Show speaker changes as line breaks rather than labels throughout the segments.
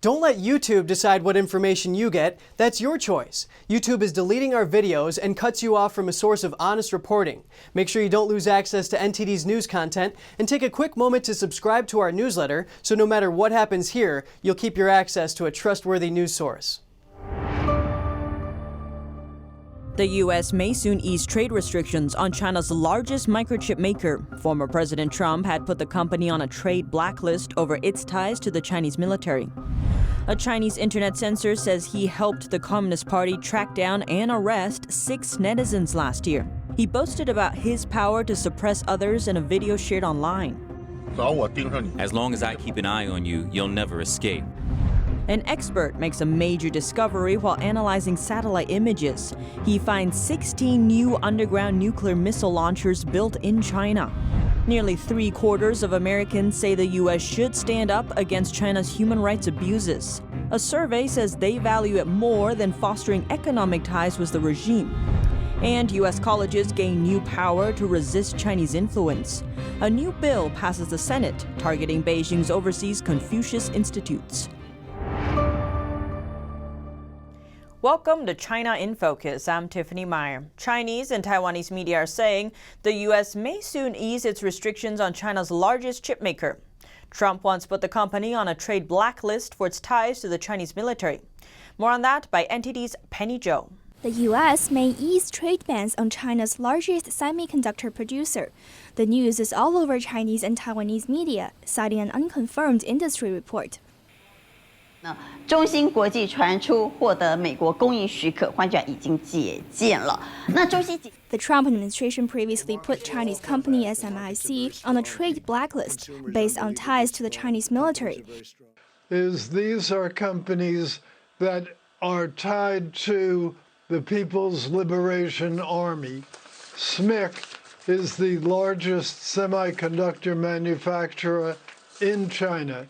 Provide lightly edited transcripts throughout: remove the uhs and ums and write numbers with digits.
Don't let YouTube decide what information you get. That's your choice. YouTube is deleting our videos and cuts you off from a source of honest reporting. Make sure you don't lose access to NTD's news content, and take a quick moment to subscribe to our newsletter so no matter what happens here, you'll keep your access to a trustworthy news source.
The U.S. may soon ease trade restrictions on China's largest microchip maker. Former President Trump had put the company on a trade blacklist over its ties to the Chinese military. A Chinese internet censor says he helped the Communist Party track down and arrest 6 netizens last year. He boasted about his power to suppress others in a video shared online.
As long as I keep an eye on you, you'll never escape.
An expert makes a major discovery while analyzing satellite images. He finds 16 new underground nuclear missile launchers built in China. Nearly 3/4 of Americans say the U.S. should stand up against China's human rights abuses. A survey says they value it more than fostering economic ties with the regime. And U.S. colleges gain new power to resist Chinese influence. A new bill passes the Senate, targeting Beijing's overseas Confucius Institutes. Welcome to China in Focus. I'm Tiffany Meyer. Chinese and Taiwanese media are saying the U.S. may soon ease its restrictions on China's largest chip maker. Trump once put the company on a trade blacklist for its ties to the Chinese military. More on that by NTD's Penny Zhou.
The U.S. may ease trade bans on China's largest semiconductor producer. The news is all over Chinese and Taiwanese media, citing an unconfirmed industry report.
中芯国际传出获得美国供应许可，换句话已经解禁了。那中芯
The Trump administration previously put Chinese company SMIC on a trade blacklist based on ties to the Chinese military.
These are companies that are tied to the People's Liberation Army. SMIC is the largest semiconductor manufacturer in China,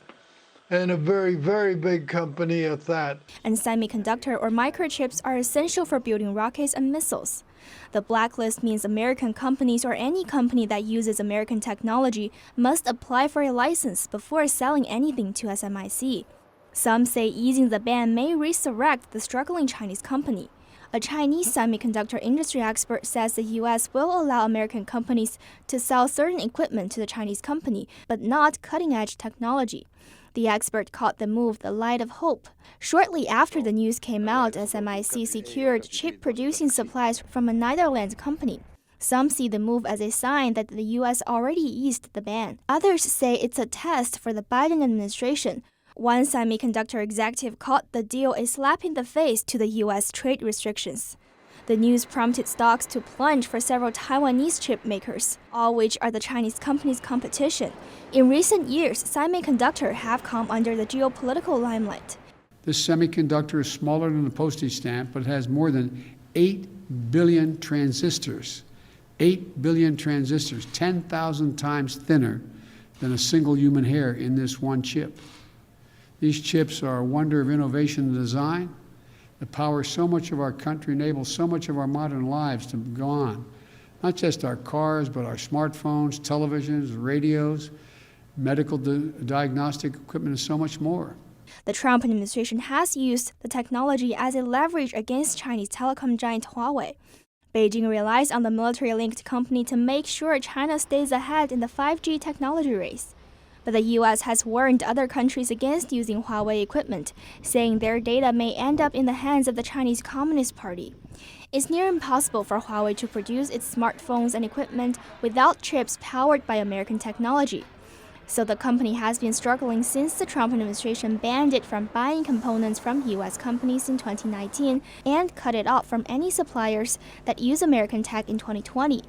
and a very, very big company at that.
And semiconductor or microchips are essential for building rockets and missiles. The blacklist means American companies or any company that uses American technology must apply for a license before selling anything to SMIC. Some say easing the ban may resurrect the struggling Chinese company. A Chinese semiconductor industry expert says the U.S. will allow American companies to sell certain equipment to the Chinese company, but not cutting-edge technology. The expert called the move the light of hope. Shortly after the news came out, SMIC secured chip-producing supplies from a Netherlands company. Some see the move as a sign that the U.S. already eased the ban. Others say it's a test for the Biden administration. One semiconductor executive called the deal a slap in the face to the U.S. trade restrictions. The news prompted stocks to plunge for several Taiwanese chip makers, all which are the Chinese company's competition. In recent years, semiconductors have come under the geopolitical limelight.
This semiconductor is smaller than a postage stamp, but it has more than 8 billion transistors. 8 billion transistors, 10,000 times thinner than a single human hair in this one chip. These chips are a wonder of innovation and design that power so much of our country, enables so much of our modern lives to go on. Not just our cars, but our smartphones, televisions, radios, medical diagnostic equipment, and so much more.
The Trump administration has used the technology as a leverage against Chinese telecom giant Huawei. Beijing relies on the military-linked company to make sure China stays ahead in the 5G technology race. But the U.S. has warned other countries against using Huawei equipment, saying their data may end up in the hands of the Chinese Communist Party. It's near impossible for Huawei to produce its smartphones and equipment without chips powered by American technology. So the company has been struggling since the Trump administration banned it from buying components from U.S. companies in 2019 and cut it off from any suppliers that use American tech in 2020.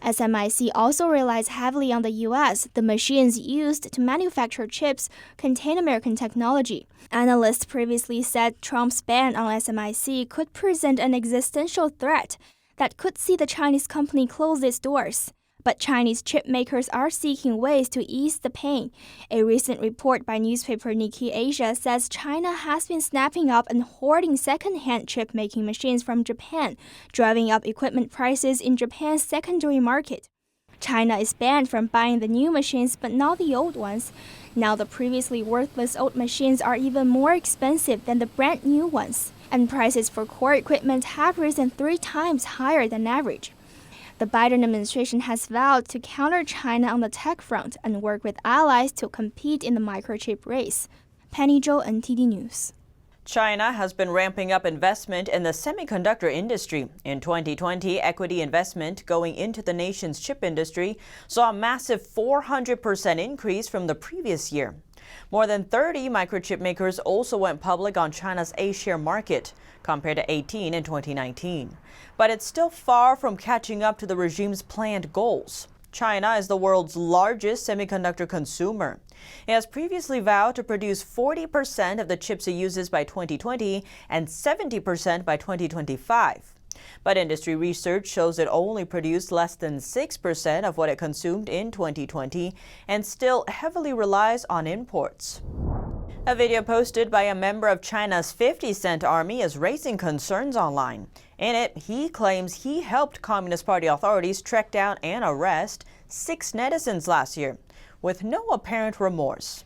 SMIC also relies heavily on the U.S. The machines used to manufacture chips contain American technology. Analysts previously said Trump's ban on SMIC could present an existential threat that could see the Chinese company close its doors. But Chinese chip makers are seeking ways to ease the pain. A recent report by newspaper Nikkei Asia says China has been snapping up and hoarding second-hand chip-making machines from Japan, driving up equipment prices in Japan's secondary market. China is banned from buying the new machines, but not the old ones. Now the previously worthless old machines are even more expensive than the brand new ones, and prices for core equipment have risen 3 times higher than average. The Biden administration has vowed to counter China on the tech front and work with allies to compete in the microchip race. Penny Zhou, NTD News.
China has been ramping up investment in the semiconductor industry. In 2020, equity investment going into the nation's chip industry saw a massive 400% increase from the previous year. More than 30 microchip makers also went public on China's A-share market, compared to 18 in 2019. But it's still far from catching up to the regime's planned goals. China is the world's largest semiconductor consumer. It has previously vowed to produce 40% of the chips it uses by 2020 and 70% by 2025. But industry research shows it only produced less than 6% of what it consumed in 2020 and still heavily relies on imports. A video posted by a member of China's 50 Cent Army is raising concerns online. In it, he claims he helped Communist Party authorities track down and arrest 6 netizens last year, with no apparent remorse.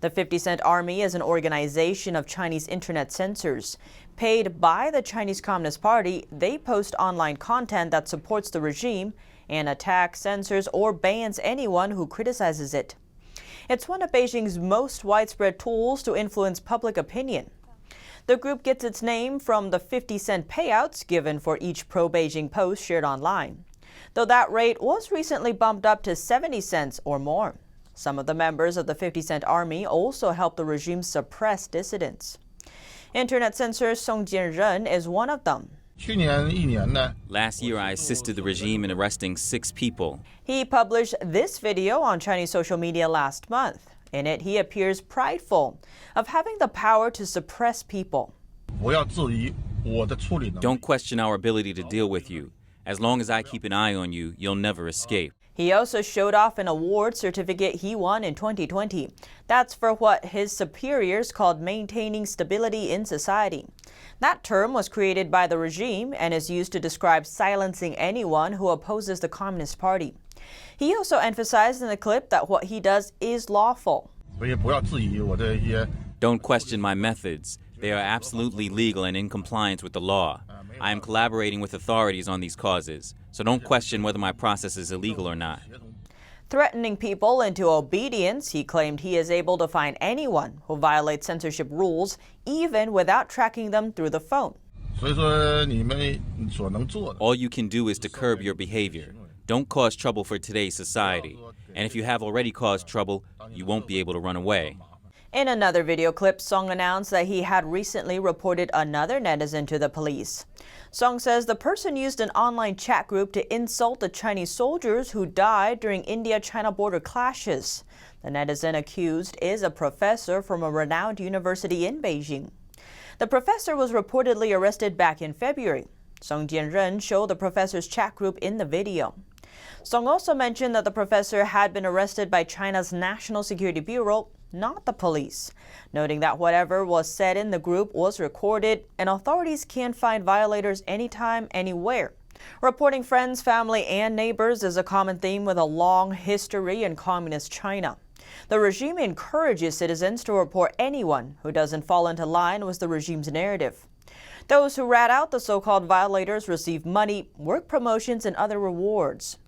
The 50 Cent Army is an organization of Chinese internet censors. Paid by the Chinese Communist Party, they post online content that supports the regime and attacks, censors, or bans anyone who criticizes it. It's one of Beijing's most widespread tools to influence public opinion. The group gets its name from the 50-cent payouts given for each pro-Beijing post shared online, though that rate was recently bumped up to 70 cents or more. Some of the members of the 50 Cent Army also help the regime suppress dissidents. Internet censor Song Jianren is one of them.
Last year, I assisted the regime in arresting 6 people.
He published this video on Chinese social media last month. In it, he appears prideful of having the power to suppress people.
Don't question our ability to deal with you. As long as I keep an eye on you, you'll never escape.
He also showed off an award certificate he won in 2020. That's for what his superiors called maintaining stability in society. That term was created by the regime and is used to describe silencing anyone who opposes the Communist Party. He also emphasized in the clip that what he does is lawful.
Don't question my methods. They are absolutely legal and in compliance with the law. I am collaborating with authorities on these causes, so don't question whether my process is illegal or not.
Threatening people into obedience, he claimed he is able to find anyone who violates censorship rules, even without tracking them through the phone.
All you can do is to curb your behavior. Don't cause trouble for today's society. And if you have already caused trouble, you won't be able to run away.
In another video clip, Song announced that he had recently reported another netizen to the police. Song says the person used an online chat group to insult the Chinese soldiers who died during India-China border clashes. The netizen accused is a professor from a renowned university in Beijing. The professor was reportedly arrested back in February. Song Jianren showed the professor's chat group in the video. Song also mentioned that the professor had been arrested by China's National Security Bureau, not the police, noting that whatever was said in the group was recorded and authorities can find violators anytime, anywhere. Reporting friends, family, and neighbors is a common theme with a long history in communist China. The regime encourages citizens to report anyone who doesn't fall into line with the regime's narrative. Those who rat out the so-called violators receive money, work promotions, and other rewards.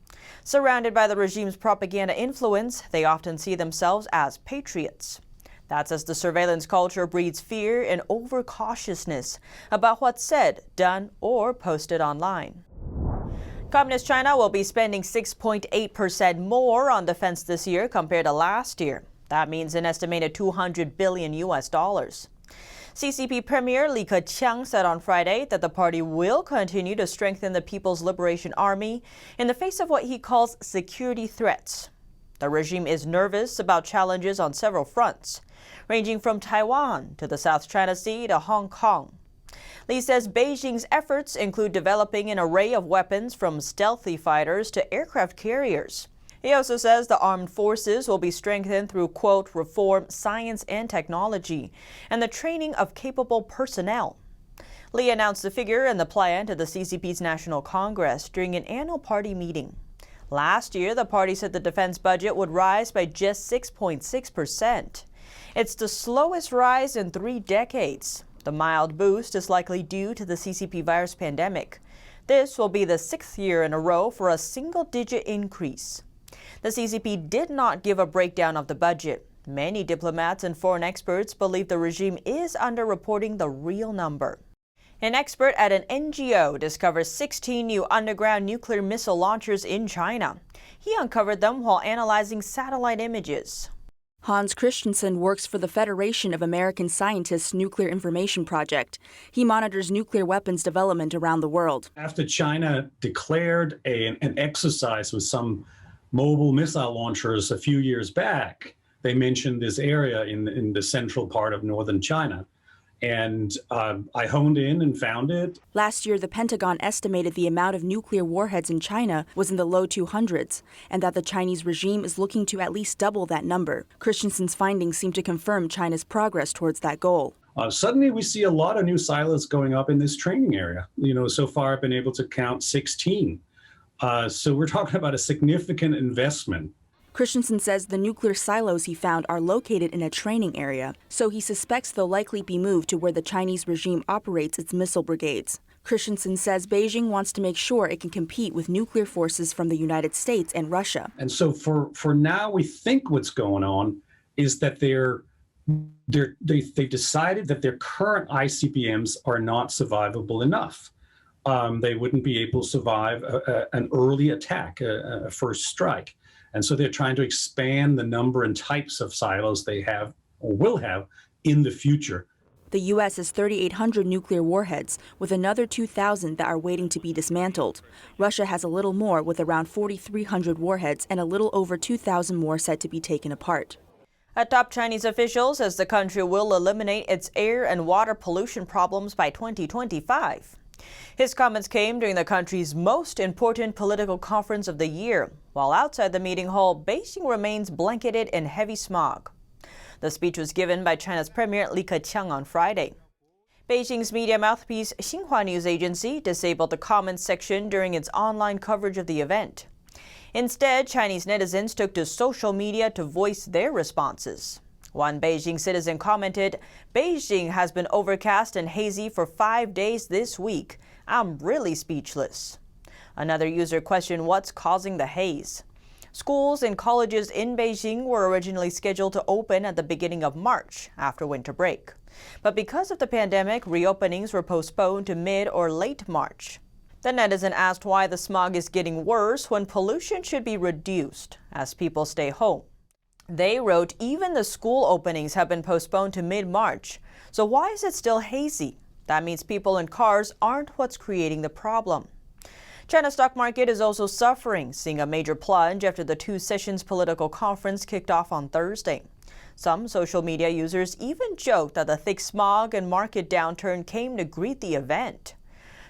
Surrounded by the regime's propaganda influence, they often see themselves as patriots. That's as the surveillance culture breeds fear and overcautiousness about what's said, done, or posted online. Communist China will be spending 6.8% more on defense this year compared to last year. That means an estimated $200 billion. CCP Premier Li Keqiang said on Friday that the party will continue to strengthen the People's Liberation Army in the face of what he calls security threats. The regime is nervous about challenges on several fronts, ranging from Taiwan to the South China Sea to Hong Kong. Li says Beijing's efforts include developing an array of weapons from stealthy fighters to aircraft carriers. He also says the armed forces will be strengthened through, quote, reform, science and technology, and the training of capable personnel. Li announced the figure and the plan to the CCP's National Congress during an annual party meeting. Last year, the party said the defense budget would rise by just 6.6%. It's the slowest rise in 3 decades. The mild boost is likely due to the CCP virus pandemic. This will be the 6th year in a row for a single-digit increase. The CCP did not give a breakdown of the budget. Many diplomats and foreign experts believe the regime is underreporting the real number. An expert at an NGO discovers 16 new underground nuclear missile launchers in China. He uncovered them while analyzing satellite images.
Hans Christensen works for the Federation of American Scientists Nuclear Information Project. He monitors nuclear weapons development around the world.
After China declared an exercise with some mobile missile launchers a few years back, they mentioned this area in the central part of northern China. And I honed in and found it.
Last year, the Pentagon estimated the amount of nuclear warheads in China was in the low 200s, and that the Chinese regime is looking to at least double that number. Christensen's findings seem to confirm China's progress towards that goal.
Suddenly, we see a lot of new silos going up in this training area. So far I've been able to count 16. So we're talking about a significant investment.
Christensen says the nuclear silos he found are located in a training area, so he suspects they'll likely be moved to where the Chinese regime operates its missile brigades. Christensen says Beijing wants to make sure it can compete with nuclear forces from the United States and Russia.
And so for now, we think what's going on is that they've decided that their current ICBMs are not survivable enough. They wouldn't be able to survive an early attack, a first strike. And so they're trying to expand the number and types of silos they have or will have in the future.
The U.S. has 3,800 nuclear warheads, with another 2,000 that are waiting to be dismantled. Russia has a little more, with around 4,300 warheads and a little over 2,000 more set to be taken apart.
A top Chinese official says the country will eliminate its air and water pollution problems by 2025. His comments came during the country's most important political conference of the year. While outside the meeting hall, Beijing remains blanketed in heavy smog. The speech was given by China's Premier Li Keqiang on Friday. Beijing's media mouthpiece Xinhua News Agency disabled the comments section during its online coverage of the event. Instead, Chinese netizens took to social media to voice their responses. One Beijing citizen commented, "Beijing has been overcast and hazy for 5 days this week. I'm really speechless." Another user questioned what's causing the haze. Schools and colleges in Beijing were originally scheduled to open at the beginning of March after winter break. But because of the pandemic, reopenings were postponed to mid or late March. The netizen asked why the smog is getting worse when pollution should be reduced as people stay home. They wrote, even the school openings have been postponed to mid-March. So why is it still hazy? That means people in cars aren't what's creating the problem. China's stock market is also suffering, seeing a major plunge after the Two Sessions political conference kicked off on Thursday. Some social media users even joked that the thick smog and market downturn came to greet the event.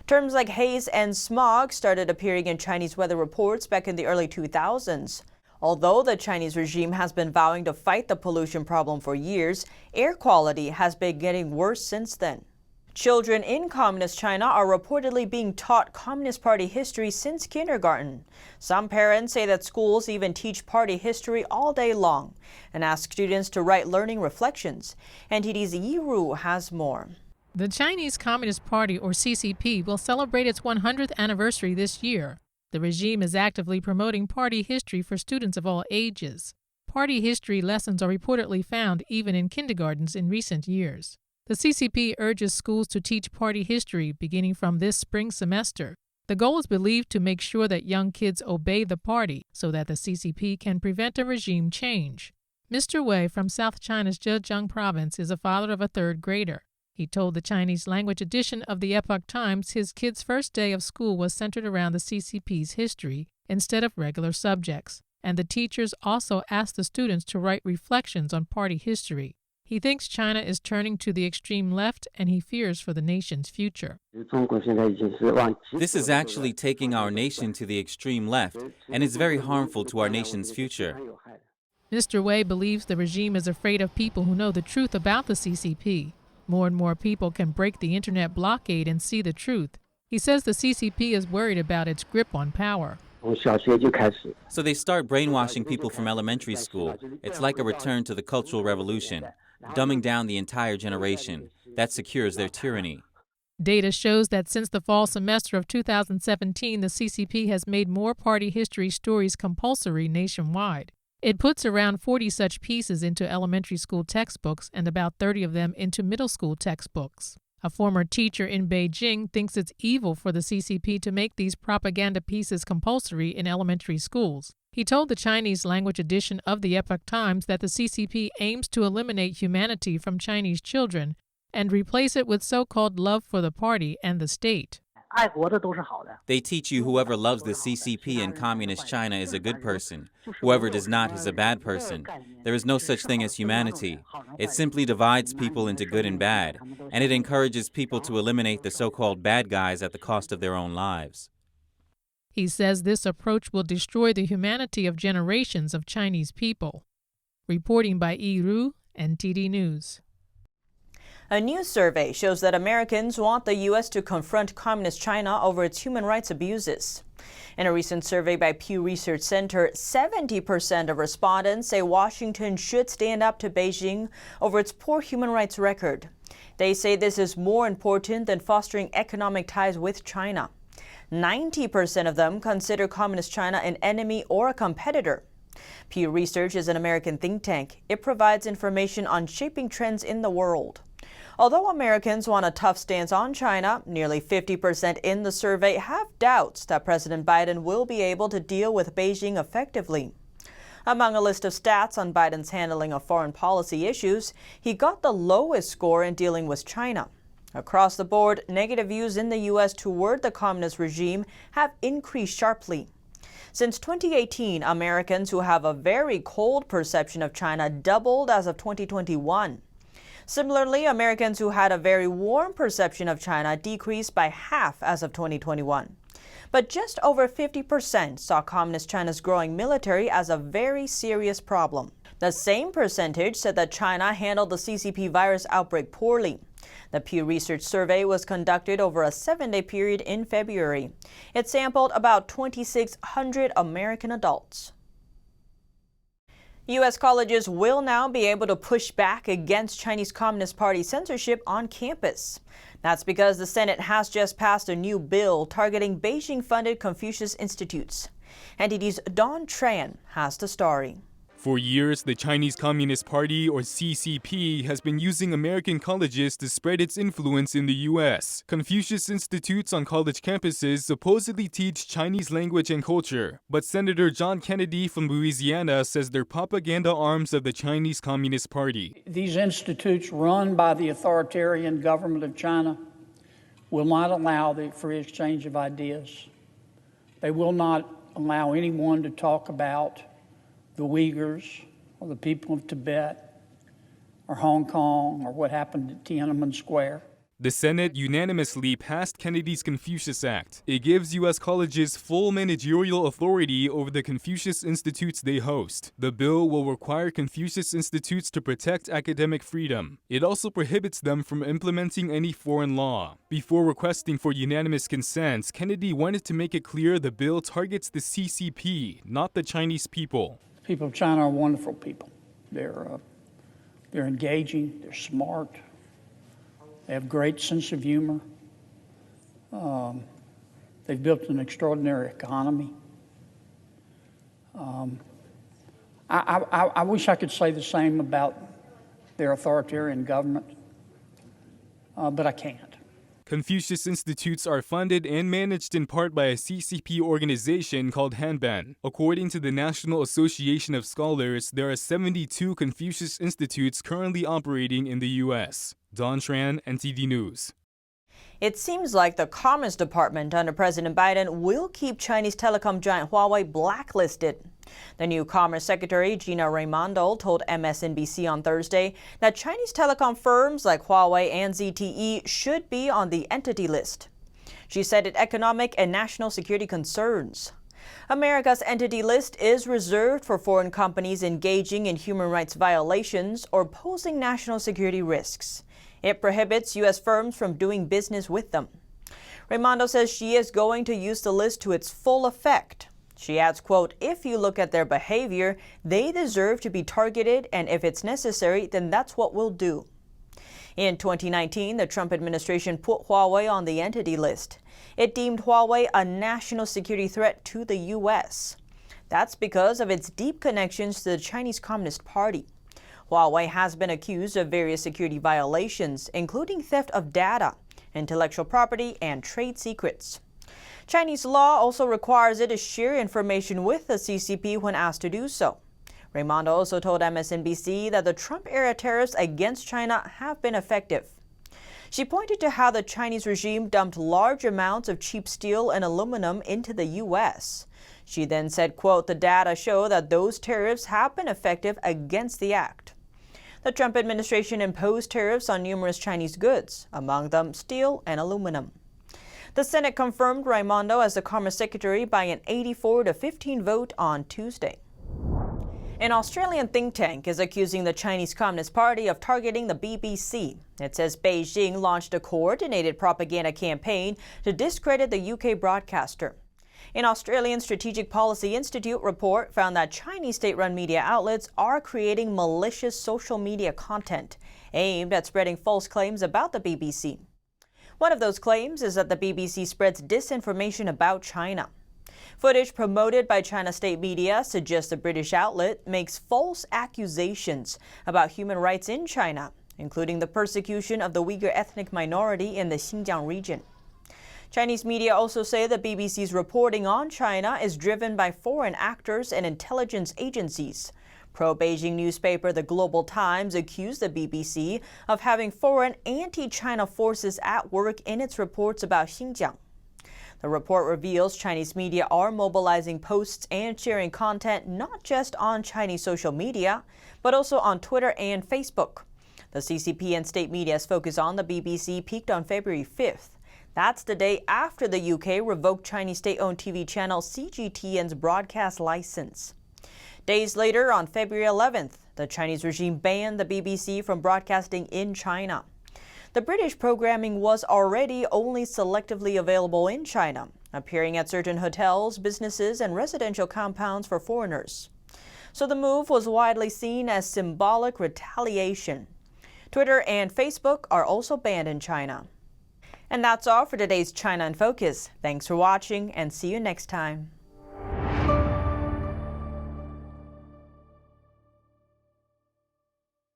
Terms like haze and smog started appearing in Chinese weather reports back in the early 2000s. Although the Chinese regime has been vowing to fight the pollution problem for years, air quality has been getting worse since then. Children in Communist China are reportedly being taught Communist Party history since kindergarten. Some parents say that schools even teach party history all day long and ask students to write learning reflections. NTD's Yi Ru has more.
The Chinese Communist Party, or CCP, will celebrate its 100th anniversary this year. The regime is actively promoting party history for students of all ages. Party history lessons are reportedly found even in kindergartens in recent years. The CCP urges schools to teach party history beginning from this spring semester. The goal is believed to make sure that young kids obey the party so that the CCP can prevent a regime change. Mr. Wei from South China's Zhejiang province is a father of a third grader. He told the Chinese language edition of the Epoch Times his kid's first day of school was centered around the CCP's history instead of regular subjects, and the teachers also asked the students to write reflections on party history. He thinks China is turning to the extreme left, and he fears for the nation's future.
This is actually taking our nation to the extreme left, and it's very harmful to our nation's future.
Mr. Wei believes the regime is afraid of people who know the truth about the CCP. More and more people can break the internet blockade and see the truth. He says the CCP is worried about its grip on power.
So they start brainwashing people from elementary school. It's like a return to the Cultural Revolution, dumbing down the entire generation. That secures their tyranny.
Data shows that since the fall semester of 2017, the CCP has made more party history stories compulsory nationwide. It puts around 40 such pieces into elementary school textbooks and about 30 of them into middle school textbooks. A former teacher in Beijing thinks it's evil for the CCP to make these propaganda pieces compulsory in elementary schools. He told the Chinese language edition of the Epoch Times that the CCP aims to eliminate humanity from Chinese children and replace it with so-called love for the party and the state.
They teach you whoever loves the CCP in communist China is a good person. Whoever does not is a bad person. There is no such thing as humanity. It simply divides people into good and bad, and it encourages people to eliminate the so-called bad guys at the cost of their own lives.
He says this approach will destroy the humanity of generations of Chinese people. Reporting by Yi Ru, NTD News.
A new survey shows that Americans want the U.S. to confront Communist China over its human rights abuses. In a recent survey by Pew Research Center, 70% of respondents say Washington should stand up to Beijing over its poor human rights record. They say this is more important than fostering economic ties with China. 90% of them consider Communist China an enemy or a competitor. Pew Research is an American think tank. It provides information on shaping trends in the world. Although Americans want a tough stance on China, nearly 50% in the survey have doubts that President Biden will be able to deal with Beijing effectively. Among a list of stats on Biden's handling of foreign policy issues, he got the lowest score in dealing with China. Across the board, negative views in the U.S. toward the communist regime have increased sharply. Since 2018, Americans who have a very cold perception of China doubled as of 2021. Similarly, Americans who had a very warm perception of China decreased by half as of 2021. But just over 50% saw Communist China's growing military as a very serious problem. The same percentage said that China handled the CCP virus outbreak poorly. The Pew Research survey was conducted over a 7-day period in February. It sampled about 2,600 American adults. U.S. colleges will now be able to push back against Chinese Communist Party censorship on campus. That's because the Senate has just passed a new bill targeting Beijing-funded Confucius Institutes. NTD's Don Tran has the story.
For years, the Chinese Communist Party, or CCP, has been using American colleges to spread its influence in the U.S. Confucius Institutes on college campuses supposedly teach Chinese language and culture, but Senator John Kennedy from Louisiana says they're propaganda arms of the Chinese Communist Party.
These institutes, run by the authoritarian government of China, will not allow the free exchange of ideas. They will not allow anyone to talk about the Uyghurs or the people of Tibet or Hong Kong or what happened at Tiananmen Square.
The Senate unanimously passed Kennedy's Confucius Act. It gives U.S. colleges full managerial authority over the Confucius Institutes they host. The bill will require Confucius Institutes to protect academic freedom. It also prohibits them from implementing any foreign law. Before requesting for unanimous consent, Kennedy wanted to make it clear the bill targets the CCP, not the Chinese people.
People of China are wonderful people. They're engaging, they're smart, they have great sense of humor. They've built an extraordinary economy. I wish I could say the same about their authoritarian government, but I can't.
Confucius Institutes are funded and managed in part by a CCP organization called Hanban. According to the National Association of Scholars, there are 72 Confucius Institutes currently operating in the U.S. Don Tran, NTD News.
It seems like the Commerce Department under President Biden will keep Chinese telecom giant Huawei blacklisted. The new Commerce Secretary, Gina Raimondo, told MSNBC on Thursday that Chinese telecom firms like Huawei and ZTE should be on the entity list. She cited economic and national security concerns. America's entity list is reserved for foreign companies engaging in human rights violations or posing national security risks. It prohibits U.S. firms from doing business with them. Raimondo says she is going to use the list to its full effect. She adds, quote, "If you look at their behavior, they deserve to be targeted, and if it's necessary, then that's what we'll do." In 2019, the Trump administration put Huawei on the Entity List. It deemed Huawei a national security threat to the U.S. That's because of its deep connections to the Chinese Communist Party. Huawei has been accused of various security violations, including theft of data, intellectual property, and trade secrets. Chinese law also requires it to share information with the CCP when asked to do so. Raimondo also told MSNBC that the Trump-era tariffs against China have been effective. She pointed to how the Chinese regime dumped large amounts of cheap steel and aluminum into the U.S. She then said, quote, "The data show that those tariffs have been effective against the act." The Trump administration imposed tariffs on numerous Chinese goods, among them steel and aluminum. The Senate confirmed Raimondo as the Commerce Secretary by an 84-15 vote on Tuesday. An Australian think tank is accusing the Chinese Communist Party of targeting the BBC. It says Beijing launched a coordinated propaganda campaign to discredit the UK broadcaster. An Australian Strategic Policy Institute report found that Chinese state-run media outlets are creating malicious social media content aimed at spreading false claims about the BBC. One of those claims is that the BBC spreads disinformation about China. Footage promoted by China state media suggests the British outlet makes false accusations about human rights in China, including the persecution of the Uyghur ethnic minority in the Xinjiang region. Chinese media also say the BBC's reporting on China is driven by foreign actors and intelligence agencies. Pro-Beijing newspaper The Global Times accused the BBC of having foreign anti-China forces at work in its reports about Xinjiang. The report reveals Chinese media are mobilizing posts and sharing content not just on Chinese social media, but also on Twitter and Facebook. The CCP and state media's focus on the BBC peaked on February 5th. That's the day after the UK revoked Chinese state-owned TV channel CGTN's broadcast license. Days later, on February 11th, the Chinese regime banned the BBC from broadcasting in China. The British programming was already only selectively available in China, appearing at certain hotels, businesses, and residential compounds for foreigners. So the move was widely seen as symbolic retaliation. Twitter and Facebook are also banned in China. And that's all for today's China in Focus. Thanks for watching, and see you next time.